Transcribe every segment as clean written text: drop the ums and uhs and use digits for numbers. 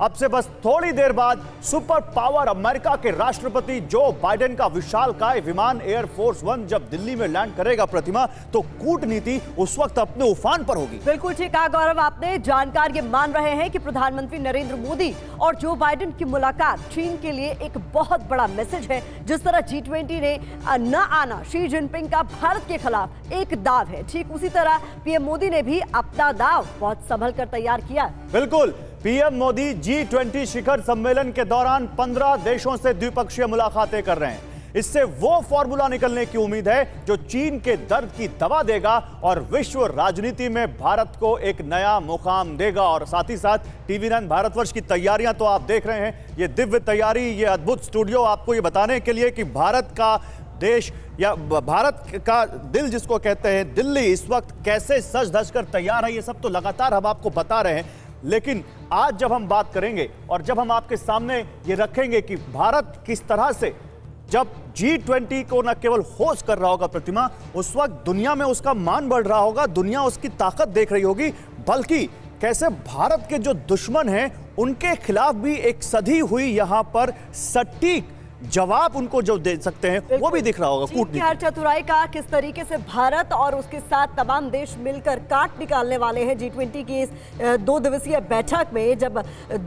अब से बस थोड़ी देर बाद सुपर पावर अमेरिका के राष्ट्रपति जो बाइडेन का विशालकाय विमान एयरफोर्स वन जब दिल्ली में लैंड करेगा प्रतिमा, तो कूटनीति उस वक्त अपने उफान पर होगी। बिल्कुल ठीक कहा गौरव आपने। जानकार ये मान रहे हैं कि प्रधानमंत्री नरेंद्र मोदी और जो बाइडेन की मुलाकात चीन के लिए एक बहुत बड़ा मैसेज है। जिस तरह G20 ने न आना शी जिनपिंग का भारत के खिलाफ एक दाव है, ठीक उसी तरह पीएम मोदी ने भी अपना दाव बहुत संभल कर तैयार किया। बिल्कुल, पीएम मोदी G20 शिखर सम्मेलन के दौरान 15 देशों से द्विपक्षीय मुलाकातें कर रहे हैं। इससे वो फॉर्मूला निकलने की उम्मीद है जो चीन के दर्द की दवा देगा और विश्व राजनीति में भारत को एक नया मुकाम देगा। और साथ ही साथ TV9 भारतवर्ष की तैयारियां तो आप देख रहे हैं, ये दिव्य तैयारी, ये अद्भुत स्टूडियो आपको ये बताने के लिए कि भारत का देश या भारत का दिल जिसको कहते हैं दिल्ली, इस वक्त कैसे सज धज कर तैयार है, ये सब तो लगातार हम आपको बता रहे हैं। लेकिन आज जब हम बात करेंगे और जब हम आपके सामने ये रखेंगे कि भारत किस तरह से जब G20 को न केवल होस्ट कर रहा होगा प्रतिमा, उस वक्त दुनिया में उसका मान बढ़ रहा होगा, दुनिया उसकी ताकत देख रही होगी, बल्कि कैसे भारत के जो दुश्मन हैं उनके खिलाफ भी एक सधी हुई यहां पर सटीक जवाब उनको जो दे सकते हैं वो भी दिख रहा होगा। कूटनीति हर चतुराई का किस तरीके से भारत और उसके साथ तमाम देश मिलकर काट निकालने वाले हैं। G20 की इस 2 दिवसीय बैठक में जब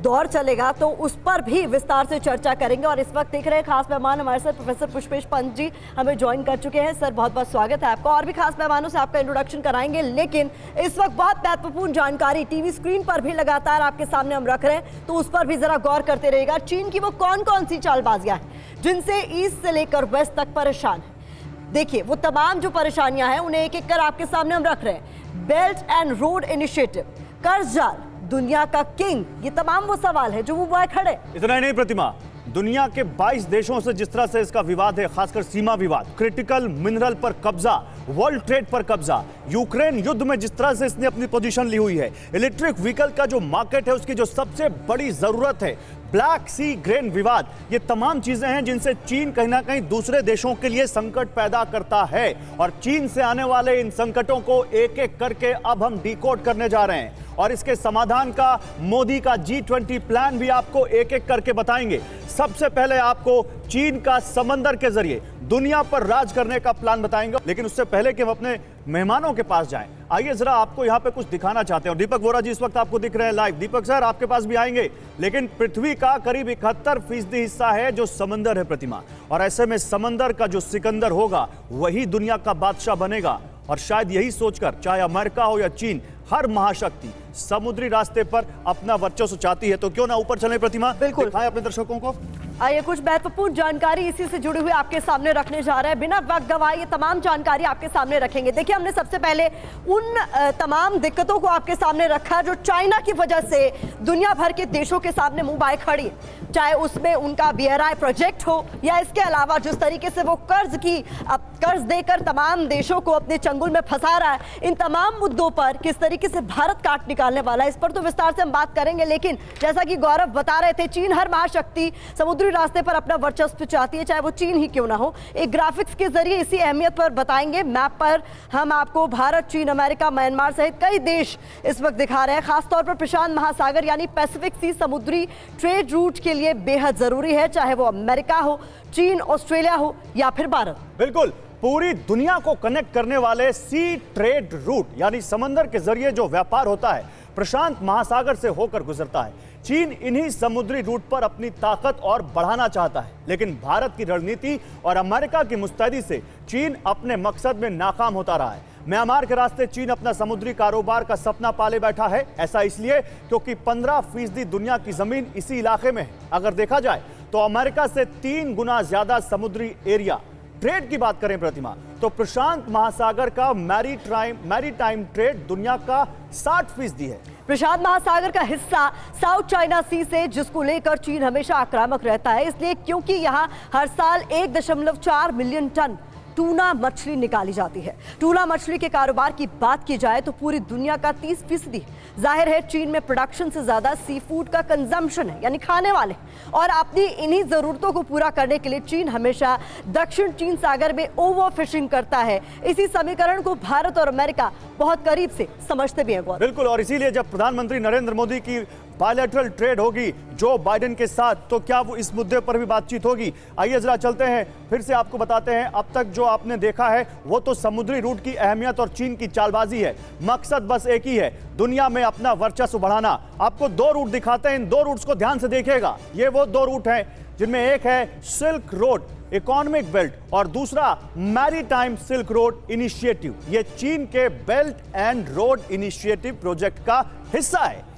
दौर चलेगा तो उस पर भी विस्तार से चर्चा करेंगे। और इस वक्त देख रहे हैं खास मेहमान हमारे साथ प्रोफेसर पुष्पेश पंत जी हमें ज्वाइन कर चुके हैं। सर बहुत बहुत स्वागत है आपका। और भी खास मेहमानों से आपका इंट्रोडक्शन कराएंगे, लेकिन इस वक्त बहुत महत्वपूर्ण जानकारी टीवी स्क्रीन पर भी लगातार आपके सामने हम रख रहे हैं, तो उस पर भी जरा गौर करते रहेगा। चीन की वो कौन कौन सी चालबाजियां हैं जिनसे ईस्ट से लेकर वेस्ट तक परेशान है। देखिए वो तमाम जो परेशानियां हैं उन्हें एक एक कर आपके सामने हम रख रहे हैं। बेल्ट एंड रोड इनिशिएटिव, कर्ज जाल, दुनिया का किंग, ये तमाम वो सवाल है जो वो बुआए खड़े। इतना ही नहीं प्रतिमा, दुनिया के 22 देशों से जिस तरह से इसका विवाद है, खासकर सीमा विवाद, क्रिटिकल मिनरल पर कब्जा, वर्ल्ड ट्रेड पर कब्जा, यूक्रेन युद्ध में जिस तरह से इसने अपनी पोजीशन ली हुई है, इलेक्ट्रिक व्हीकल का जो मार्केट है उसकी जो सबसे बड़ी जरूरत है, ब्लैक सी ग्रेन विवाद, ये तमाम चीजें हैं जिनसे चीन कहीं ना कहीं दूसरे देशों के लिए संकट पैदा करता है। और चीन से आने वाले इन संकटों को एक एक करके अब हम डिकोड करने जा रहे हैं और इसके समाधान का मोदी का G20 प्लान भी आपको एक एक करके बताएंगे। सबसे पहले आपको चीन का समंदर के जरिए दुनिया पर राज करने का प्लान बताएंगे, लेकिन उससे पहले कि हम अपने मेहमानों के पास जाएं, आइए जरा आपको यहां पे कुछ दिखाना चाहते हैं। दीपक वोरा जी इस वक्त आपको दिख रहे हैं लाइव। दीपक सर आपके पास भी आएंगे, लेकिन पृथ्वी का करीब 71% हिस्सा है जो समंदर है प्रतिमा, और ऐसे में समंदर का जो सिकंदर होगा वही दुनिया का बादशाह बनेगा। और शायद यही सोचकर चाहे अमेरिका हो या चीन, हर महाशक्ति समुद्री रास्ते पर अपना वर्चस्व चाहती है। तो क्यों ना ऊपर चले प्रतिमा, बिल्कुल दिखाएं अपने दर्शकों को। आइए कुछ महत्वपूर्ण जानकारी इसी से जुड़ी हुई आपके सामने रखने जा रहे हैं। बिना वक्त गवाए ये तमाम जानकारी आपके सामने रखेंगे। देखिए हमने सबसे पहले उन तमाम दिक्कतों को आपके सामने रखा जो चाइना की वजह से दुनिया भर के देशों के सामने मुंह बाए खड़ी, चाहे उसमें उनका BRI प्रोजेक्ट हो या इसके अलावा जिस तरीके से वो कर्ज देकर तमाम देशों को अपने चंगुल में फंसा रहा है। इन तमाम मुद्दों पर किस तरीके से भारत काट निकालने वाला है, इस पर तो विस्तार से हम बात करेंगे। लेकिन जैसा कि गौरव बता रहे थे, चीन हर महाशक्ति समुद्री रास्ते पर अपना वर्चस्व चाहती है, चाहे वो चीन ही क्यों ना हो। एक ग्राफिक्स के जरिए इसी अहमियत पर बताएंगे। मैप पर हम आपको भारत, चीन, अमेरिका, म्यांमार सहित कई देश इस वक्त दिखा रहे हैं। खासतौर पर प्रशांत महासागर यानी पैसिफिक सी समुद्री ट्रेड रूट के लिए बेहद जरूरी है, चाहे वो अमेरिका हो, चीन, ऑस्ट्रेलिया हो या फिर भारत। बिल्कुल, पूरी दुनिया को कनेक्ट करने वाले सी ट्रेड रूट यानी समंदर के जरिए जो व्यापार होता है प्रशांत महासागर से होकर गुजरता है। चीन इन्हीं समुद्री रूट पर अपनी ताकत और बढ़ाना चाहता है, लेकिन भारत की रणनीति और अमेरिका की मुस्तैदी से चीन अपने मकसद में नाकाम होता रहा है। म्यांमार के रास्ते चीन अपना समुद्री कारोबार का सपना पाले बैठा है। ऐसा इसलिए क्योंकि 15% दुनिया की जमीन इसी इलाके में है। अगर देखा जाए तो अमेरिका से 3 गुना ज्यादा समुद्री एरिया। ट्रेड की बात करें प्रतिमा, तो प्रशांत महासागर का मैरीटाइम ट्रेड दुनिया का 60% है। प्रशांत महासागर का हिस्सा साउथ चाइना सी से, जिसको लेकर चीन हमेशा आक्रामक रहता है, इसलिए क्योंकि यहाँ हर साल 1.4 मिलियन टन टूना मछली निकाली जाती है। टूना मछली के कारोबार की बात की जाए तो पूरी दुनिया का 30%। जाहिर है चीन में प्रोडक्शन से ज्यादा सी फूड का कंजम्पशन है, यानी खाने वाले, और अपनी इन्हीं जरूरतों को पूरा करने के लिए चीन हमेशा दक्षिण चीन सागर में ओवर फिशिंग करता है। इसी समीकरण को भारत और अमेरिका बहुत करीब से समझते भी हैं। बिल्कुल, और इसीलिए जब प्रधानमंत्री नरेंद्र मोदी की बायलैटरल ट्रेड होगी जो बाइडेन के साथ, तो क्या वो इस मुद्दे पर भी बातचीत होगी? आइए जरा चलते हैं, फिर से आपको बताते हैं। अब तक जो आपने देखा है वो तो समुद्री रूट की अहमियत और चीन की चालबाजी है। मकसद बस एक ही है, दुनिया में अपना वर्चस्व बढ़ाना। आपको दो रूट दिखाते हैं, इन दो रूट्स को ध्यान से देखिएगा। ये वो दो रूट हैं जिनमें एक है सिल्क रोड इकोनॉमिक बेल्ट और दूसरा मैरीटाइम सिल्क रोड इनिशिएटिव। ये चीन के belt and road initiative project का हिस्सा है।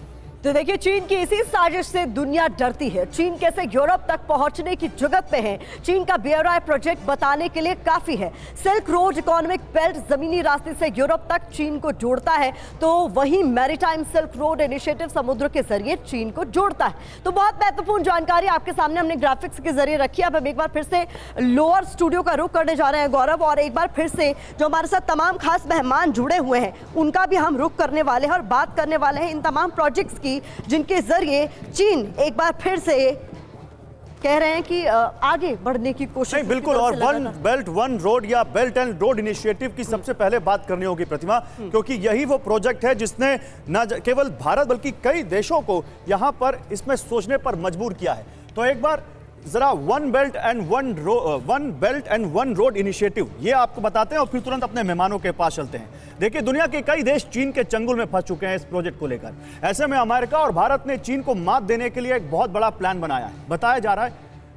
तो देखिए, चीन की इसी साजिश से दुनिया डरती है। चीन कैसे यूरोप तक पहुंचने की जुगत पे है, चीन का BRI प्रोजेक्ट बताने के लिए काफी है। सिल्क रोड इकोनॉमिक बेल्ट जमीनी रास्ते से यूरोप तक चीन को जोड़ता है, तो वहीं मैरीटाइम सिल्क रोड इनिशिएटिव समुद्र के जरिए चीन को जोड़ता है। तो बहुत महत्वपूर्ण जानकारी आपके सामने हमने ग्राफिक्स के जरिए रखी है। अब हम एक बार फिर से लोअर स्टूडियो का रुख करने जा रहे हैं गौरव, और एक बार फिर से जो हमारे साथ तमाम खास मेहमान जुड़े हुए हैं उनका भी हम रुख करने वाले हैं और बात करने वाले हैं इन तमाम प्रोजेक्ट्स की जिनके जरिए चीन एक बार फिर से कह रहे हैं कि आगे बढ़ने की कोशिश। नहीं, बिल्कुल। और वन बेल्ट वन रोड या बेल्ट एंड रोड इनिशिएटिव की सबसे पहले बात करनी होगी प्रतिमा, क्योंकि यही वो प्रोजेक्ट है जिसने न केवल भारत बल्कि कई देशों को यहां पर इसमें सोचने पर मजबूर किया है। तो एक बार जरा one belt and one road initiative ये आपको बताते हैं और फिर तुरंत अपने मेहमानों के पास चलते हैं। देखिए, दुनिया के कई देश चीन के चंगुल में फंस चुके हैं इस प्रोजेक्ट को लेकर। ऐसे में अमेरिका और भारत ने चीन को मात देने के लिए एक बहुत बड़ा प्लान बनाया है। बताया जा रहा है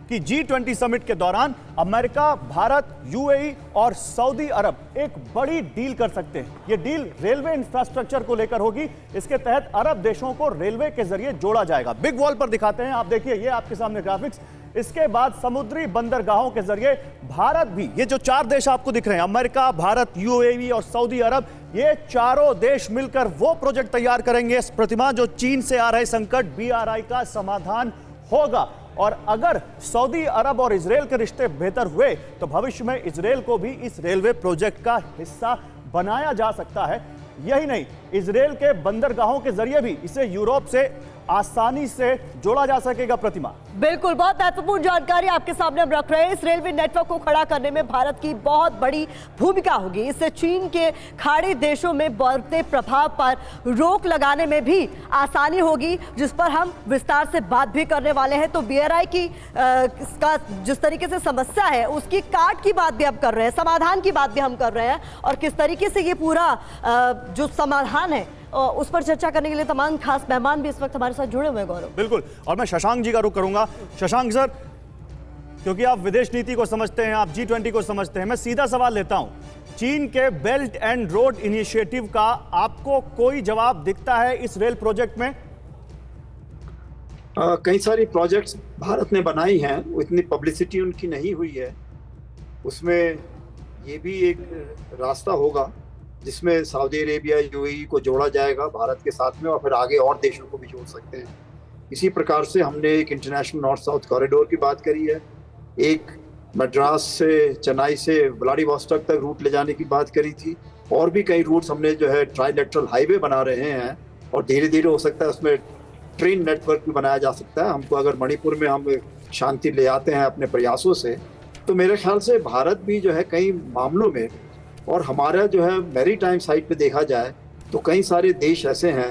कि G20 समिट के दौरान अमेरिका, भारत, UAE और सऊदी अरब एक बड़ी डील कर सकते हैं। ये डील रेलवे इंफ्रास्ट्रक्चर को लेकर होगी। इसके तहत अरब देशों को रेलवे के जरिए जोड़ा जाएगा। बिग वॉल पर दिखाते हैं, आप देखिए, ये आपके सामने ग्राफिक्स। इसके बाद समुद्री बंदरगाहों के जरिए भारत भी, ये जो चार देश आपको दिख रहे हैं, अमेरिका, भारत, UAE और सऊदी अरब, ये चारों देश मिलकर वो प्रोजेक्ट तैयार करेंगे प्रतिमा जो चीन से आ रहे संकट BRI का समाधान होगा। और अगर सऊदी अरब और इजराइल के रिश्ते बेहतर हुए तो भविष्य में इजराइल को भी इस रेलवे प्रोजेक्ट का हिस्सा बनाया जा सकता है। यही नहीं, इजराइल के बंदरगाहों के जरिए भी इसे यूरोप से आसानी से जोड़ा जा सकेगा। प्रतिमा, बिल्कुल, बहुत महत्वपूर्ण जानकारी आपके सामने हम रख रहे हैं। इस रेलवे नेटवर्क को खड़ा करने में भारत की बहुत बड़ी भूमिका होगी। इससे चीन के खाड़ी देशों में बढ़ते प्रभाव पर रोक लगाने में भी आसानी होगी, जिस पर हम विस्तार से बात भी करने वाले हैं। तो BRI की इसका जिस तरीके से समस्या है उसकी काट की बात भी हम कर रहे हैं, समाधान की बात भी हम कर रहे हैं, और किस तरीके से ये पूरा जो समाधान है उस पर चर्चा करने के लिए तमाम खास मेहमान भी इस वक्त हमारे साथ जुड़े हुए हैं गौरव। बिल्कुल, और मैं शशांक जी का रुख करूंगा। शशांक सर, क्योंकि आप विदेश नीति को समझते हैं, आप G20 को समझते हैं, मैं सीधा सवाल लेता हूं, चीन के बेल्ट एंड रोड इनिशिएटिव का आपको कोई जवाब दिखता है इस रेल प्रोजेक्ट में? कई सारी प्रोजेक्ट्स भारत ने बनाई हैं, वो इतनी पब्लिसिटी उनकी नहीं हुई है। उसमें ये भी एक रास्ता होगा जिसमें सऊदी अरेबिया, UAE को जोड़ा जाएगा भारत के साथ में, और फिर आगे और देशों को भी जोड़ सकते हैं। इसी प्रकार से हमने एक इंटरनेशनल नॉर्थ साउथ कॉरिडोर की बात करी है, एक मद्रास से, चेन्नई से व्लादिवोस्टॉक तक रूट ले जाने की बात करी थी, और भी कई रूट्स हमने जो है ट्राइलेटरल हाईवे बना रहे हैं, और धीरे धीरे हो सकता है उसमें ट्रेन नेटवर्क भी बनाया जा सकता है। हमको अगर मणिपुर में हम शांति ले आते हैं अपने प्रयासों से, तो मेरे ख्याल से भारत भी जो है कई मामलों में, और हमारा जो है मैरीटाइम साइड पे देखा जाए तो कई सारे देश ऐसे हैं,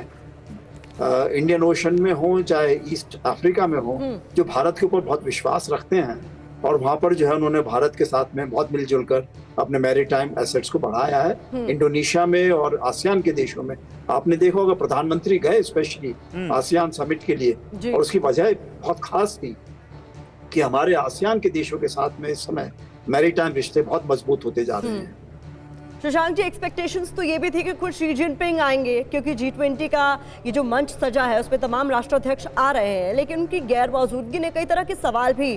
इंडियन ओशन में हो चाहे ईस्ट अफ्रीका में हो, जो भारत के ऊपर बहुत विश्वास रखते हैं, और वहाँ पर जो है उन्होंने भारत के साथ में बहुत मिलजुल कर अपने मैरीटाइम एसेट्स को बढ़ाया है। इंडोनेशिया में और आसियान के देशों में आपने देखा होगा, प्रधानमंत्री गए स्पेशली आसियान समिट के लिए, और उसकी वजह बहुत खास थी कि हमारे आसियान के देशों के साथ में इस समय मैरीटाइम रिश्ते बहुत मजबूत होते जा रहे हैं। शशांक जी, एक्सपेक्टेशंस तो ये भी थी कि खुद शी जिनपिंग आएंगे, क्योंकि G20 का ये जो मंच सजा है उसमें तमाम राष्ट्राध्यक्ष आ रहे हैं, लेकिन उनकी गैर मौजूदगी ने कई तरह के सवाल भी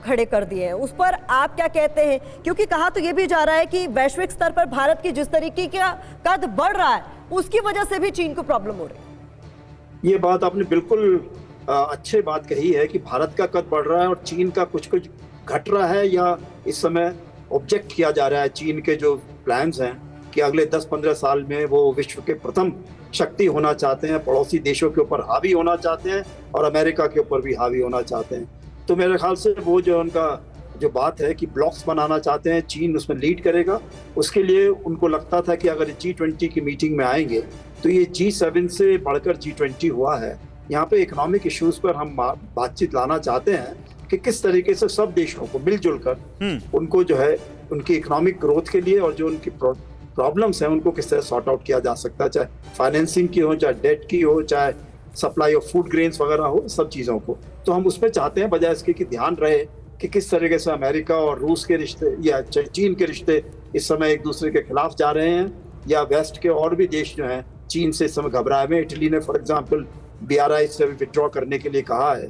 खड़े कर दिए हैं। उस पर आप क्या कहते हैं? क्योंकि कहा तो ये भी जा रहा है कि वैश्विक स्तर पर भारत की जिस तरीके का कद बढ़ रहा है उसकी वजह से भी चीन को प्रॉब्लम हो रही है। ये बात आपने बिल्कुल अच्छी बात कही है कि भारत का कद बढ़ रहा है और चीन का कुछ कुछ घट रहा है, या इस समय ऑब्जेक्ट किया जा रहा है। चीन के जो प्लान्स हैं कि अगले 10-15 साल में वो विश्व के प्रथम शक्ति होना चाहते हैं, पड़ोसी देशों के ऊपर हावी होना चाहते हैं, और अमेरिका के ऊपर भी हावी होना चाहते हैं। तो मेरे ख्याल से वो जो उनका जो बात है कि ब्लॉक्स बनाना चाहते हैं, चीन उसमें लीड करेगा। उसके लिए उनको लगता था कि अगर G20 की मीटिंग में आएंगे तो ये G7 से बढ़कर G20 हुआ है, यहाँ पे इकोनॉमिक इश्यूज पर हम बातचीत लाना चाहते हैं कि किस तरीके से सब देशों को मिलजुल कर उनको जो है उनकी इकोनॉमिक ग्रोथ के लिए और जो उनकी प्रॉब्लम्स हैं उनको किस तरह सॉर्ट आउट किया जा सकता है, चाहे फाइनेंसिंग की हो, चाहे डेट की हो, चाहे सप्लाई ऑफ फूड ग्रेन्स वगैरह हो, सब चीज़ों को। तो हम उस पर चाहते हैं, बजाय इसके कि ध्यान रहे कि किस तरीके से अमेरिका और रूस के रिश्ते या चीन के रिश्ते इस समय एक दूसरे के खिलाफ जा रहे हैं, या वेस्ट के और भी देश जो हैं चीन से इस समय घबराए हुए। इटली ने फॉर एग्जाम्पल BRI से विड्रॉ करने के लिए कहा है।